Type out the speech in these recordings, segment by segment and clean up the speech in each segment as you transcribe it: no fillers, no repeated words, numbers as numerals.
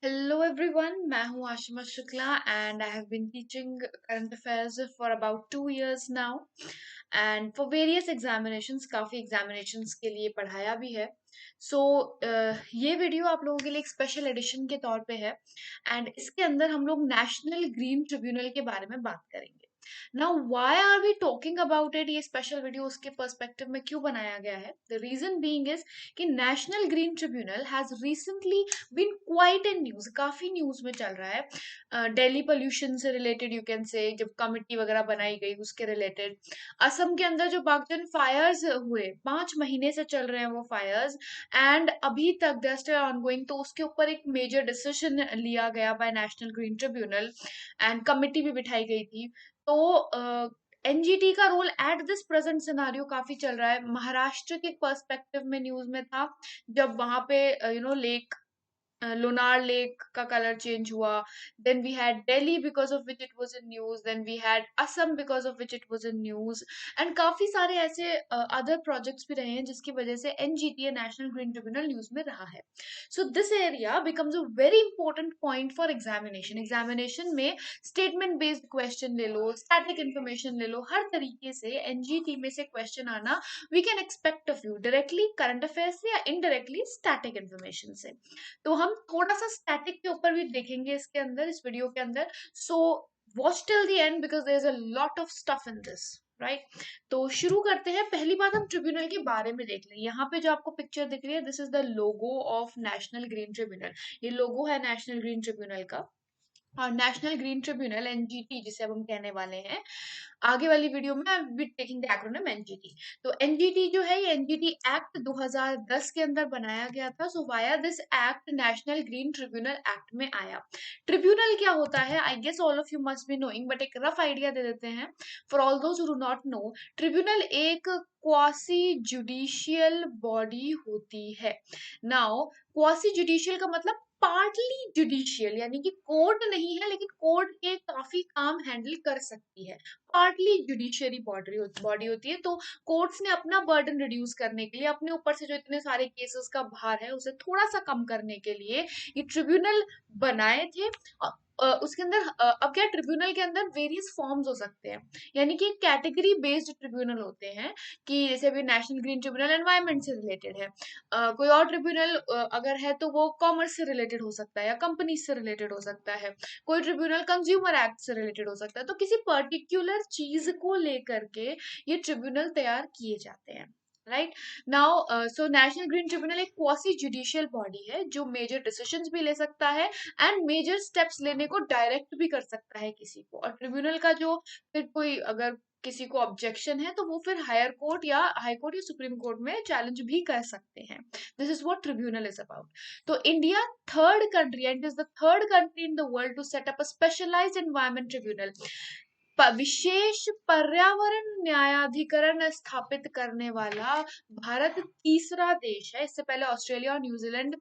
Hello everyone, मैं हूं Ashima Shukla and I have been teaching current affairs for about 2 years now and for various examinations काफ़ी examinations के लिए पढ़ाया भी है। सो ये वीडियो आप लोगों के लिए एक स्पेशल एडिशन के तौर पे है एंड इसके अंदर हम लोग नेशनल ग्रीन ट्रिब्यूनल के बारे में बात करेंगे। Now why are we talking about it? ये स्पेशल वीडियो उसके पर्सपेक्टिव में क्यों बनाया गया है? द रीजन बीइंग इज कि National green Tribunal has recently been quite in news, काफी न्यूज में चल रहा है। दिल्ली पोल्यूशन से रिलेटेड यू कैन से, जब कमिटी वगैरह बनाई गई उसके रिलेटेड। असम के अंदर जो बागजन फायर्स हुए, 5 महीने से चल रहे हैं वो फायर्स एंड अभी तक दे आर स्टिल ऑनगोइंग, तो उसके ऊपर एक मेजर डिसीजन लिया गया by National green Tribunal and committee भी बिठाई गई थी। तो एनजीटी का role at this present scenario काफी चल रहा है। महाराष्ट्र के पर्सपेक्टिव में न्यूज में था जब वहां पे लेक, लोनार लेक का कलर चेंज हुआ। Then we had Delhi because of which it was in news, then we had Assam because of which it was in news and काफी सारे ऐसे अदर प्रोजेक्ट्स भी रहे हैं जिसकी वजह से NGT national green tribunal news में रहा है। So this area becomes a very important point for examination में स्टेटमेंट बेस्ड क्वेश्चन ले लो, स्टैटिक इन्फॉर्मेशन ले लो, हर तरीके से एनजीटी में से क्वेश्चन आना we can expect of you, directly current affair से या इनडायरेक्टली स्टैटिक इन्फॉर्मेशन से। तो हम थोड़ा सा स्टैटिक के ऊपर भी देखेंगे इसके अंदर, इस वीडियो के अंदर। So watch till the end because there is a lot of stuff in this, right? तो शुरू करते हैं। पहली बात हम ट्रिब्यूनल के बारे में देख लें। यहाँ पे जो आपको पिक्चर दिख रही है, this is the logo of national green tribunal. ये लोगो है नेशनल ग्रीन ट्रिब्यूनल का। और नेशनल ग्रीन ट्रिब्यूनल एनजीटी जिसे अब हम कहने वाले हैं, आगे वाली वीडियो में I will be taking the acronym NGT. तो एनजीटी जो है, ये एनजीटी एक्ट 2010 के अंदर बनाया गया था। So via this act national green tribunal act में आया। ट्रिब्यूनल क्या होता है? I guess all of you must be knowing, but एक रफ आइडिया दे देते हैं for all those who do not know. Tribunal एक क्वासी जुडिशियल बॉडी होती है। नाउ क्वासी जुडिशियल का मतलब पार्टली जुडिशियल, यानी कि कोर्ट नहीं है लेकिन कोर्ट के काफी काम हैंडल कर सकती है। पार्टली जुडिशियरी बॉडी होती है। तो कोर्ट्स ने अपना बर्डन रिड्यूस करने के लिए, अपने ऊपर से जो इतने सारे केसेस का भार है उसे थोड़ा सा कम करने के लिए ये ट्रिब्यूनल बनाए थे। उसके अंदर अब क्या, ट्रिब्यूनल के अंदर वेरियस फॉर्म्स हो सकते हैं, यानी कि कैटेगरी बेस्ड ट्रिब्यूनल होते हैं। कि जैसे अभी नेशनल ग्रीन ट्रिब्यूनल एनवायरमेंट से रिलेटेड है, कोई और ट्रिब्यूनल अगर है तो वो कॉमर्स से रिलेटेड हो सकता है या कंपनी से रिलेटेड हो सकता है। कोई ट्रिब्यूनल कंज्यूमर एक्ट से रिलेटेड हो सकता है। तो किसी पर्टिकुलर चीज को लेकर के ये ट्रिब्यूनल तैयार किए जाते हैं, right? Now so national green tribunal एक क्वासी जुडिशियल बॉडी है जो मेजर डिसीजंस भी ले सकता है एंड मेजर स्टेप्स लेने को डायरेक्ट भी कर सकता है किसी को। और ट्रिब्यूनल का जो फिर कोई अगर किसी को ऑब्जेक्शन है तो वो फिर हायर कोर्ट या हाई कोर्ट या सुप्रीम कोर्ट में चैलेंज भी कर सकते हैं। This is what tribunal is about. तो India third country and is the third country in the world to set up a specialised environment tribunal. विशेष पर्यावरण न्यायाधिकरण स्थापित करने वाला भारत तीसरा देश है। इससे पहले ऑस्ट्रेलिया और न्यूजीलैंड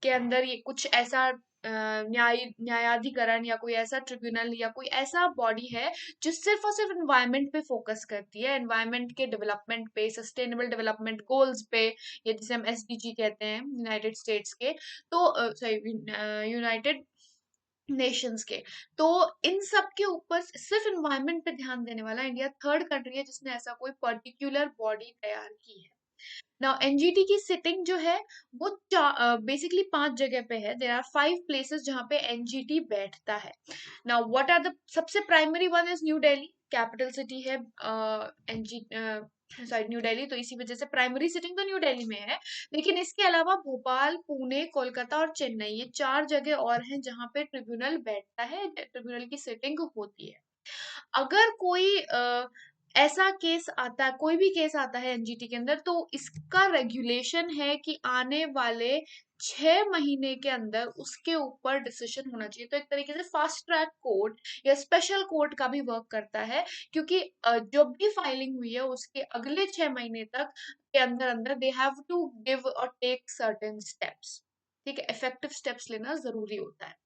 के अंदर ये कुछ ऐसा न्यायाधिकरण या कोई ऐसा ट्रिब्यूनल या कोई ऐसा बॉडी है जो सिर्फ और सिर्फ एनवायरमेंट पे फोकस करती है, एनवायरमेंट के डेवलपमेंट पे, सस्टेनेबल डेवलपमेंट गोल्स पे, या जिसे हम एसडीजी कहते हैं यूनाइटेड स्टेट्स के। तो सॉरी, यूनाइटेड नेशंस के। तो इन सब के ऊपर सिर्फ एनवायरमेंट पे ध्यान देने वाला इंडिया थर्ड कंट्री है जिसने ऐसा कोई पर्टिकुलर बॉडी तैयार की है। नाउ एनजीटी की सिटिंग जो है वो बेसिकली 5 जगह पे है। देयर आर 5 प्लेसेस जहाँ पे एनजीटी बैठता है। नाउ व्हाट आर द, सबसे primary one is new Delhi, capital city है एनजी सॉरी न्यू दिल्ली, तो इसी वजह से प्राइमरी सिटिंग तो न्यू दिल्ली में है। लेकिन इसके अलावा भोपाल, पुणे, कोलकाता और चेन्नई, ये 4 जगह और हैं जहाँ पे ट्रिब्यूनल बैठता है, ट्रिब्यूनल की सिटिंग होती है। अगर कोई ऐसा केस आता है, कोई भी केस आता है एनजीटी के अंदर, तो इसका रेगुलेशन है कि आने वाले 6 महीने के अंदर उसके ऊपर डिसीजन होना चाहिए। तो एक तरीके से फास्ट ट्रैक कोर्ट या स्पेशल कोर्ट का भी वर्क करता है, क्योंकि जो भी फाइलिंग हुई है उसके अगले 6 महीने तक के अंदर अंदर दे हैव टू गिव और टेक सर्टेन स्टेप्स। ठीक है, इफेक्टिव स्टेप्स लेना जरूरी होता है।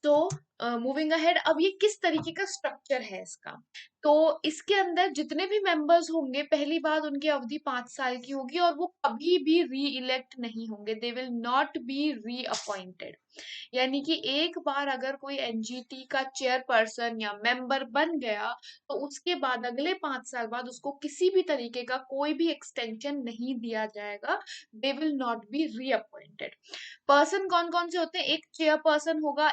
तो मूविंग अहेड, अब ये किस तरीके का स्ट्रक्चर है इसका। तो इसके अंदर जितने भी मेंबर्स होंगे, पहली बात उनकी अवधि 5 साल की होगी और वो कभी भी री इलेक्ट नहीं होंगे, दे विल नॉट बी री अपॉइंटेड। यानी कि एक बार अगर कोई एनजीटी का चेयरपर्सन या मेंबर बन गया, तो उसके बाद अगले 5 साल बाद उसको किसी भी तरीके का कोई भी एक्सटेंशन नहीं दिया जाएगा, they will not be reappointed. Person कौन कौन से होते हैं, एक चेयरपर्सन होगा,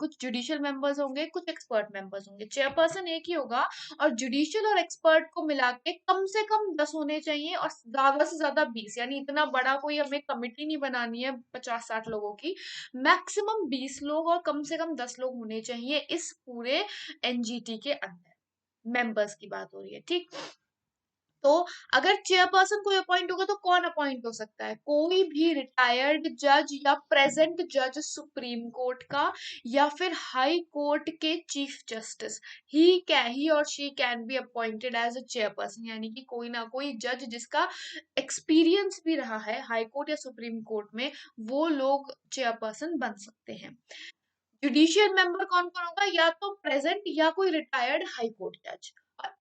कुछ जुडिशियल मेंबर्स होंगे, कुछ एक्सपर्ट मेंबर्स होंगे। चेयरपर्सन एक ही होगा और जुडिशियल और एक्सपर्ट को मिला के कम से कम 10 होने चाहिए और ज्यादा से ज्यादा 20। यानी इतना बड़ा कोई हमें कमिटी नहीं बनानी है 50-60 लोगों की, मैक्सिमम 20 लोग और कम से कम 10 लोग होने चाहिए इस पूरे एनजीटी के अंदर। मेंबर्स की बात हो रही है, ठीक। तो अगर चेयरपर्सन कोई अपॉइंट होगा तो कौन अपॉइंट हो सकता है, कोई भी रिटायर्ड जज या प्रेजेंट जज सुप्रीम कोर्ट का या फिर हाई कोर्ट के चीफ जस्टिस, ही और she can be appointed as a chairperson. यानी कि कोई ना कोई जज जिसका एक्सपीरियंस भी रहा है हाई कोर्ट या सुप्रीम कोर्ट में, वो लोग चेयरपर्सन बन सकते हैं। जुडिशियल मेंबर कौन कौन होगा, या तो प्रेजेंट या कोई रिटायर्ड हाई कोर्ट जज।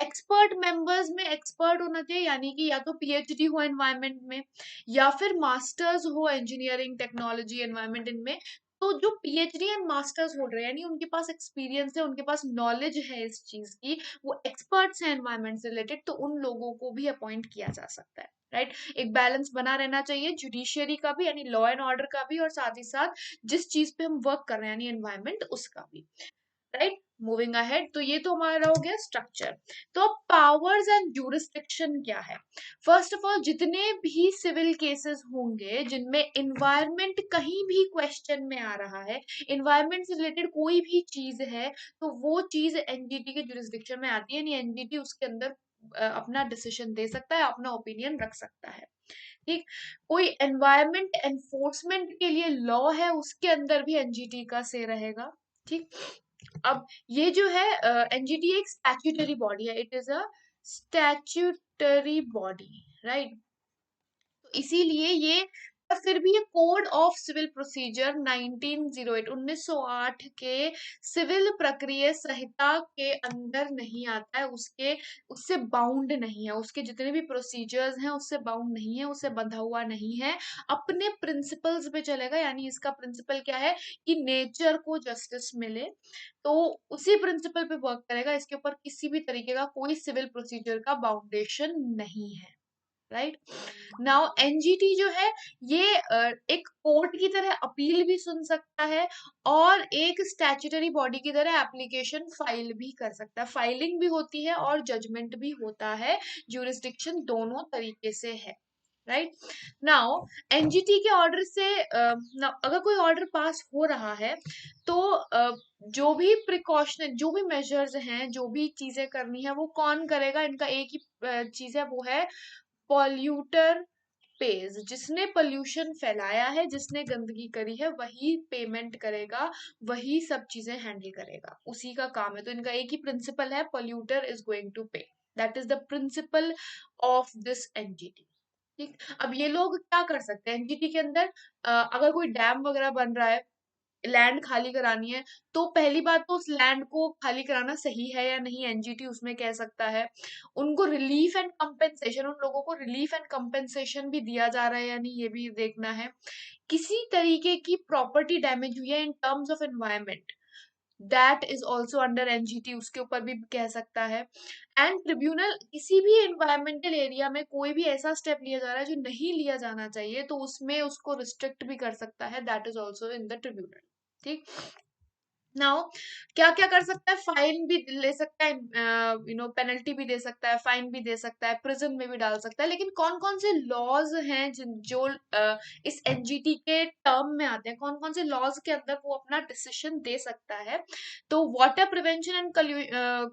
एक्सपर्ट मेंबर्स में एक्सपर्ट होना चाहिए, यानी कि या तो पीएचडी हो एनवायरनमेंट में या फिर मास्टर्स हो इंजीनियरिंग टेक्नोलॉजी एनवायरनमेंट इनमें। तो जो पीएचडी एंड मास्टर्स होल्डर है, यानी उनके पास एक्सपीरियंस है, उनके पास नॉलेज है इस चीज की, वो एक्सपर्ट्स हैं एनवायरनमेंट से रिलेटेड, तो उन लोगों को भी अपॉइंट किया जा सकता है, राइट। एक बैलेंस बना रहना चाहिए जुडिशियरी का भी, यानी लॉ एंड ऑर्डर का भी, और साथ ही साथ जिस चीज पे हम वर्क कर रहे हैं यानी एनवायरनमेंट, उसका भी, राइट। मूविंग अहेड, तो ये तो हमारा हो गया स्ट्रक्चर। तो अब पावर्स एंड ज्यूरिसडिक्शन क्या है। फर्स्ट ऑफ ऑल, जितने भी सिविल केसेस होंगे जिनमें एनवायरनमेंट कहीं भी क्वेश्चन में आ रहा है, एनवायरनमेंट से रिलेटेड कोई भी चीज है, तो वो चीज एनजीटी के ज्यूरिसडिक्शन में आती है, यानी एनजीटी उसके अंदर अपना डिसीजन दे सकता है, अपना ओपिनियन रख सकता है, ठीक। कोई एनवायरनमेंट एनफोर्समेंट के लिए लॉ है, उसके अंदर भी एनजीटी का से रहेगा, ठीक। अब ये जो है एनजीटी एक स्टैट्यूटरी बॉडी है, it is a statutory body, right. तो इसीलिए ये, पर फिर भी ये कोड ऑफ सिविल प्रोसीजर 1908 1908 के सिविल प्रक्रिया संहिता के अंदर नहीं आता है, उसके उससे बाउंड नहीं है, उसके जितने भी प्रोसीजर्स हैं उससे बाउंड नहीं है, उससे बंधा हुआ नहीं है, अपने प्रिंसिपल्स पे चलेगा। यानी इसका प्रिंसिपल क्या है कि नेचर को जस्टिस मिले, तो उसी प्रिंसिपल पे वर्क करेगा, इसके ऊपर किसी भी तरीके का कोई सिविल प्रोसीजर का बाउंडेशन नहीं है, राइट। नाउ एनजीटी जो है, ये एक कोर्ट की तरह अपील भी सुन सकता है और एक स्टैट्यूटरी बॉडी की तरह एप्लीकेशन फाइल भी कर सकता है, फाइलिंग भी होती है और जजमेंट भी होता है, ज्यूरिसडिक्शन दोनों तरीके से है, राइट। नाउ एनजीटी के ऑर्डर से अगर कोई ऑर्डर पास हो रहा है, तो जो भी प्रिकॉशन, जो भी मेजर्स हैं, जो भी चीजें करनी है, वो कौन करेगा, इनका एक ही चीज है, वो है पॉल्यूटर पेज। जिसने पोल्यूशन फैलाया है, जिसने गंदगी करी है, वही पेमेंट करेगा, वही सब चीजें हैंडल करेगा, उसी का काम है। तो इनका एक ही प्रिंसिपल है, पोल्यूटर इज गोइंग टू पे, that is the principle of this NGT, ठीक। अब ये लोग क्या कर सकते हैं एनजीटी के अंदर, अगर कोई डैम वगैरह बन रहा है, लैंड खाली करानी है, तो पहली बात तो उस लैंड को खाली कराना सही है या नहीं, एनजीटी उसमें कह सकता है। उनको रिलीफ एंड कंपेंसेशन, उन लोगों को रिलीफ एंड कंपेंसेशन भी दिया जा रहा है या नहीं, ये भी देखना है। किसी तरीके की प्रॉपर्टी डैमेज हुई है in terms of environment, that is also under NGT, उसके ऊपर भी कह सकता है। एंड ट्रिब्यूनल, किसी भी एनवायरमेंटल एरिया में कोई भी ऐसा स्टेप लिया जा रहा है जो नहीं लिया जाना चाहिए, तो उसमें उसको रिस्ट्रिक्ट भी कर सकता है, that is also in the tribunal, ठीक। नाउ क्या क्या कर सकता है, फाइन भी ले सकता है, पेनल्टी भी दे सकता है, फाइन भी दे सकता है, प्रिजन में भी डाल सकता है। लेकिन कौन कौन से लॉज हैं जो इस एनजीटी के टर्म में आते हैं, कौन कौन से लॉज के अंदर वो अपना डिसीजन दे सकता है। तो water prevention and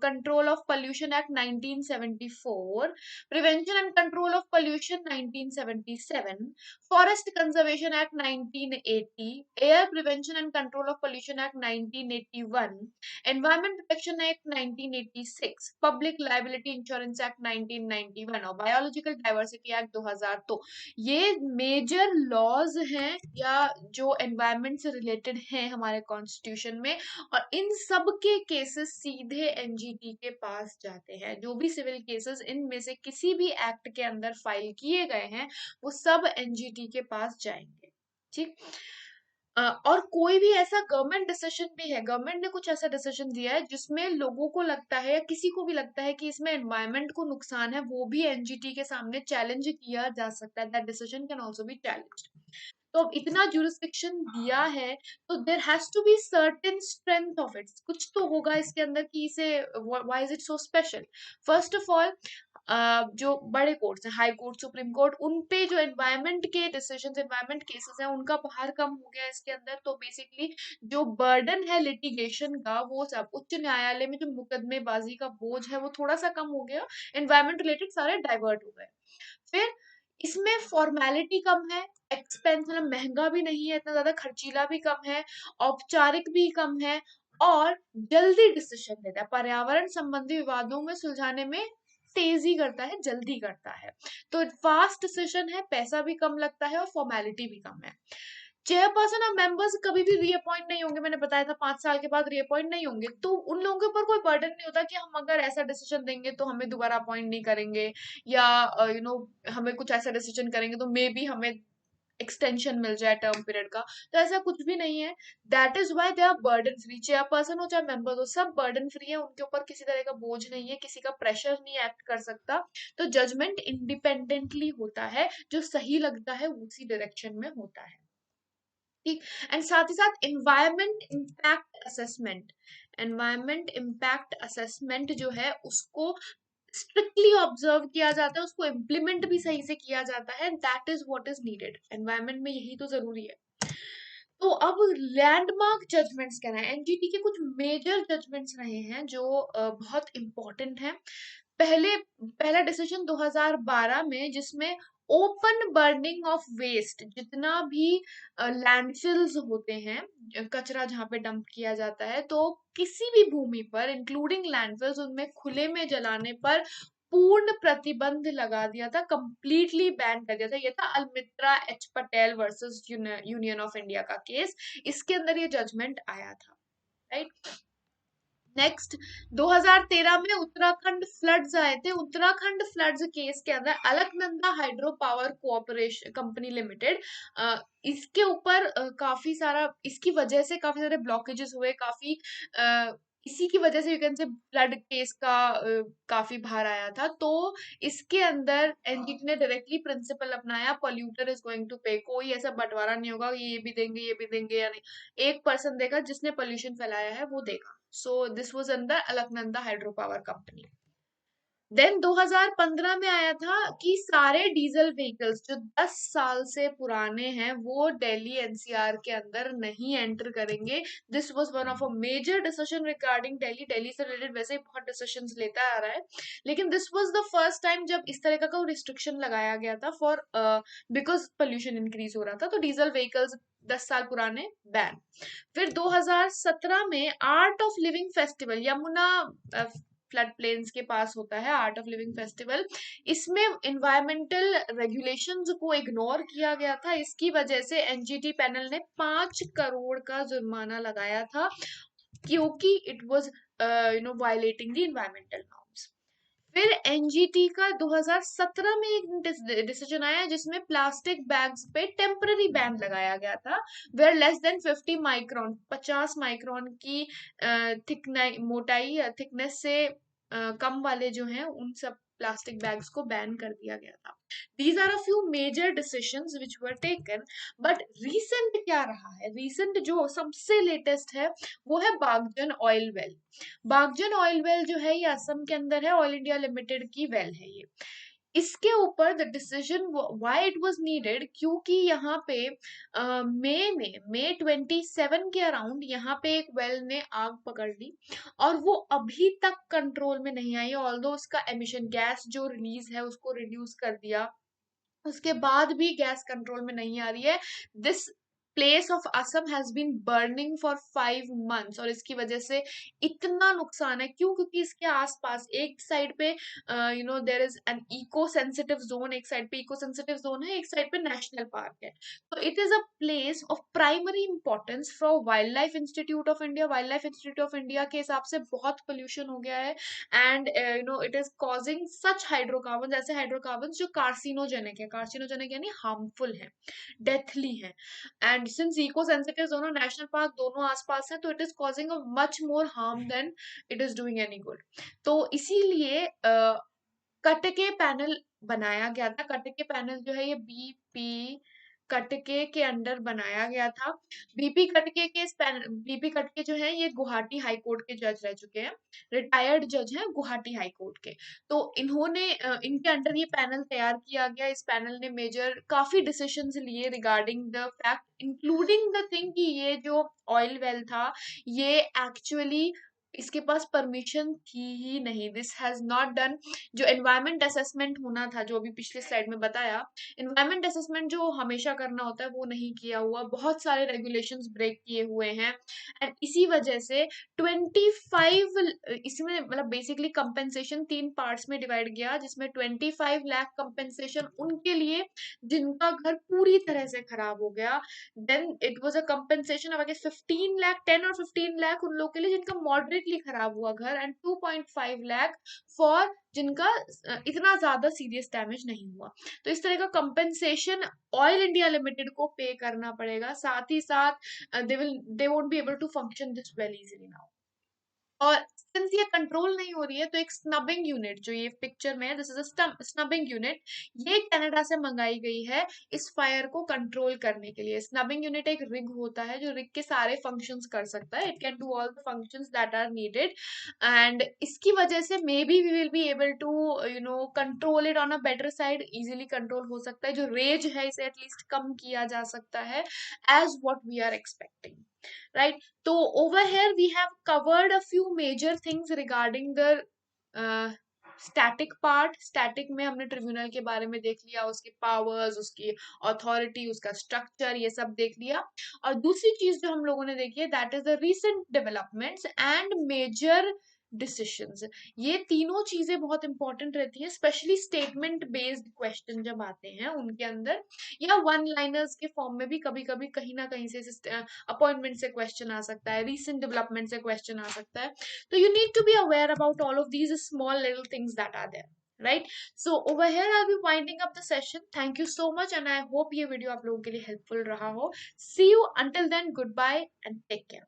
control of pollution act 1974, prevention and control of pollution 1977, forest conservation act 1980, air prevention and control of pollution act 1980, 1981, environment protection act 1986, public liability insurance act 1991 और biological diversity act 2000। तो ये major laws हैं या जो environment से related हैं हमारे constitution में, और इन सब के केसेस सीधे एनजीटी के पास जाते हैं। जो भी सिविल केसेस इनमें से किसी भी एक्ट के अंदर फाइल किए गए हैं वो सब एनजीटी के पास जाएंगे। ठीक। और कोई भी ऐसा गवर्नमेंट डिसीजन भी है, गवर्नमेंट ने कुछ ऐसा डिसीजन दिया है जिसमें लोगों को लगता है या किसी को भी लगता है कि इसमें एनवायरनमेंट को नुकसान है, वो भी एनजीटी के सामने चैलेंज किया जा सकता है। That decision can also be challenged. तो अब इतना जुरिस्डिक्शन दिया है तो there has to be certain strength of it, कुछ तो होगा इसके अंदर कि इसे why is it so special. First of all, जो बड़े कोर्ट्स हैं, हाई कोर्ट, सुप्रीम कोर्ट, उन पे जो एनवायरमेंट के डिसीजंस, एनवायरमेंट केसेस हैं, उनका भार कम हो गया इसके अंदर। तो बेसिकली जो बर्डन है लिटिगेशन का, वो सब उच्च न्यायालय में जो मुकदमेबाजी का बोझ है वो थोड़ा सा कम हो गया, एनवायरमेंट रिलेटेड सारे डाइवर्ट हो गए। फिर इसमें फॉर्मेलिटी कम है, एक्सपेंस मतलब महंगा भी नहीं है, इतना ज्यादा खर्चीला भी कम है, औपचारिक भी कम है, और जल्दी डिसीजन लेता है, पर्यावरण संबंधी विवादों में सुलझाने में तेजी करता है, जल्दी करता है। तो फास्ट डिसीजन है, पैसा भी कम लगता है और फॉर्मेलिटी भी कम है। चेयरपर्सन और मेंबर्स कभी भी रीअपॉइंट नहीं होंगे, मैंने बताया था 5 साल के बाद रीअपॉइंट नहीं होंगे, तो उन लोगों के ऊपर कोई बर्डन नहीं होता कि हम अगर ऐसा डिसीजन देंगे तो हमें दोबारा अपॉइंट नहीं करेंगे, या हमें कुछ ऐसा डिसीजन करेंगे तो मे बी हमें एक्सटेंशन मिल जाए टर्म पीरियड का। तो ऐसा कुछ भी नहीं है। That is why they are burden free, chairperson हो चाहे मेंबर हो, सब बर्डन फ्री है, उनके ऊपर किसी तरह का बोझ नहीं है, किसी का प्रेशर नहीं एक्ट कर सकता। तो जजमेंट इंडिपेंडेंटली होता है, जो सही लगता है उसी डायरेक्शन में होता है। ठीक। एंड साथ ही साथ environment impact assessment, environment impact assessment जो है उसको स्ट्रिक्टली ऑब्जर्व किया जाता है, उसको इम्प्लीमेंट भी सही से किया जाता है, that is what is needed environment में, यही तो जरूरी है। तो अब लैंडमार्क जजमेंट्स क्या है, एनजीटी के कुछ मेजर जजमेंट्स रहे हैं जो बहुत इंपॉर्टेंट हैं। पहला डिसीजन 2012 में, जिसमें ओपन बर्निंग ऑफ वेस्ट, जितना भी लैंडफिल्स होते हैं, कचरा जहाँ पे डंप किया जाता है, तो किसी भी भूमि पर इंक्लूडिंग लैंडफिल्स, उनमें खुले में जलाने पर पूर्ण प्रतिबंध लगा दिया था, कंप्लीटली बैन कर दिया था। ये था Almitra H Patel versus union of India का केस, इसके अंदर ये जजमेंट आया था। राइट। नेक्स्ट, 2013 में उत्तराखंड फ्लड्स आए थे। उत्तराखंड फ्लड्स केस के अंदर Alaknanda hydro power cooperation company limited, इसके ऊपर काफी सारा, इसकी वजह से काफी सारे ब्लॉकेजेस हुए, काफी इसी की वजह से यू कैन से फ्लड केस का काफी भार आया था। तो इसके अंदर एनजीटी ने डायरेक्टली प्रिंसिपल अपनाया, पॉल्यूटर इज गोइंग टू पे, कोई ऐसा बंटवारा नहीं होगा ये भी देंगे ये भी देंगे या नहीं, एक पर्सन देगा जिसने पोल्यूशन फैलाया है वो देगा। So this was under Alaknanda Hydropower Company. Then 2015 में आया था कि सारे डीजल व्हीकल्स जो 10 साल से पुराने हैं वो दिल्ली एनसीआर के अंदर नहीं एंटर करेंगे। This was one of a major decision regarding Delhi. Delhi से रिलेटेड वैसे ही बहुत डिसीजंस लेता आ रहा है, लेकिन this was the first time जब इस तरह का कोई रिस्ट्रिक्शन लगाया गया था फॉर बिकॉज पोल्यूशन इंक्रीज हो रहा था। तो डीजल व्हीकल्स 10 साल पुराने बैन। फिर 2017 में art of living festival, Yamuna flood plains के पास होता है आर्ट ऑफ लिविंग फेस्टिवल, इसमें इन्वायरमेंटल रेगुलेशंस को इग्नोर किया गया था। इसकी वजह से एनजीटी पैनल ने 5 करोड़ का जुर्माना लगाया था, क्योंकि it was violating the environmental norms. फिर एनजीटी का 2017 में एक डिसीजन आया जिसमें प्लास्टिक बैग्स पे टेम्पररी बैन लगाया गया था, where less than 50 micron, 50 micron की मोटाई या थिकनेस से कम वाले जो हैं उन सब प्लास्टिक बैग्स को बैन कर दिया गया था। These are a few major decisions which were taken. But recent क्या रहा है, रीसेंट जो सबसे लेटेस्ट है वो है बागजन ऑयल वेल। बागजन ऑयल वेल जो है ये असम के अंदर है, ऑयल इंडिया लिमिटेड की वेल है ये। इसके ऊपर the decision why it was needed, क्योंकि यहाँ पे मई 27 के अराउंड यहाँ पे एक वेल ने आग पकड़ ली, और वो अभी तक कंट्रोल में नहीं आई, ऑल्दो उसका एमिशन गैस जो रिलीज है उसको रिड्यूस कर दिया, उसके बाद भी गैस कंट्रोल में नहीं आ रही है। This place of Assam has been burning for 5 months, और इसकी वजह से इतना नुकसान है। क्यों? क्योंकि इसके आसपास एक साइड पे there is an eco sensitive zone, एक साइड पे इको सेंसिटिव जोन है, एक साइड पे नेशनल पार्क है। तो it is a place of primary importance for wild life institute of India. Wild life institute of India के हिसाब से बहुत पोल्यूशन हो गया है, and it is causing such hydrocarbon, ऐसे हाइड्रोकार्बन जो कार्सिनोजेनिक है, कार्सिनोजेनिक यानी हार्मफुल है, डेथली है। एंड सिंस इको सेंसिटिव दोनों नेशनल पार्क दोनों आसपास है, तो it is causing a much more harm then it is doing any good. तो इसीलिए कटके पैनल बनाया गया था। कटके पैनल जो है ये बीपी कटके के अंडर बनाया गया था। बीपी कटके जो है ये गुवाहाटी हाई कोर्ट के जज रह चुके हैं, रिटायर्ड जज हैं गुवाहाटी हाई कोर्ट के। तो इन्होंने इनके अंडर ये पैनल तैयार किया गया। इस पैनल ने मेजर काफी डिसीजंस लिए regarding the fact, including the thing कि ये जो ऑयल वेल था ये एक्चुअली इसके पास परमिशन थी ही नहीं। This has not done. जो एनवायरमेंट असेसमेंट होना था, जो अभी पिछले स्लाइड में बताया, एनवायरमेमेंट असेसमेंट जो हमेशा करना होता है वो नहीं किया हुआ, बहुत सारे रेगुलेशंस ब्रेक किए हुए हैं। एंड इसी वजह से 25, इसमें मतलब बेसिकली कंपेंसेशन 3 पार्ट्स में डिवाइड किया, जिसमें 25 लाख कंपेंसेशन उनके लिए जिनका घर पूरी तरह से खराब हो गया। Then it was a compensation of 15 lakh, 10 और 15 लाख उन लोगों के लिए जिनका मॉडरेटली खराब हुआ घर, एंड 2.5 लाख फॉर जिनका इतना ज्यादा सीरियस डैमेज नहीं हुआ। तो इस तरह का कंपेंसेशन ऑयल इंडिया लिमिटेड को पे करना पड़ेगा। साथ ही साथ they won't be able to function this well easily now. और सिंस ये कंट्रोल नहीं हो रही है, तो एक स्नबिंग यूनिट जो ये पिक्चर में है, this is a snubbing unit, ये कनाडा से मंगाई गई है इस फायर को कंट्रोल करने के लिए। स्नबिंग यूनिट एक रिग होता है जो रिग के सारे फंक्शंस कर सकता है, it can do all the functions that are needed. And इसकी वजह से may be we will be able to control it on a better side, easily control हो सकता है। जो रेज है इसे एटलीस्ट कम किया जा सकता है as what we are expecting, right? So over here we have covered a few major things regarding the static part. Static में हमने ट्रिब्यूनल के बारे में देख लिया, उसके पावर्स, उसकी अथॉरिटी, उसका स्ट्रक्चर, ये सब देख लिया। और दूसरी चीज जो हम लोगों ने देखी है that is the recent developments and major decisions. ये तीनों चीजें बहुत इंपॉर्टेंट रहती है, स्पेशली स्टेटमेंट बेस्ड क्वेश्चन जब आते हैं उनके अंदर, या वन लाइनर्स के फॉर्म में भी कभी कभी कहीं ना कहीं से अपॉइंटमेंट से क्वेश्चन आ सकता है, रीसेंट डेवलपमेंट से क्वेश्चन आ सकता है। तो you need to be aware about all of these small little things that are there, right? So over here I'll be winding up the session. Thank you so much and I hope ये video आप लोगों के लिए helpful रहा हो। See you until then, goodbye and take care.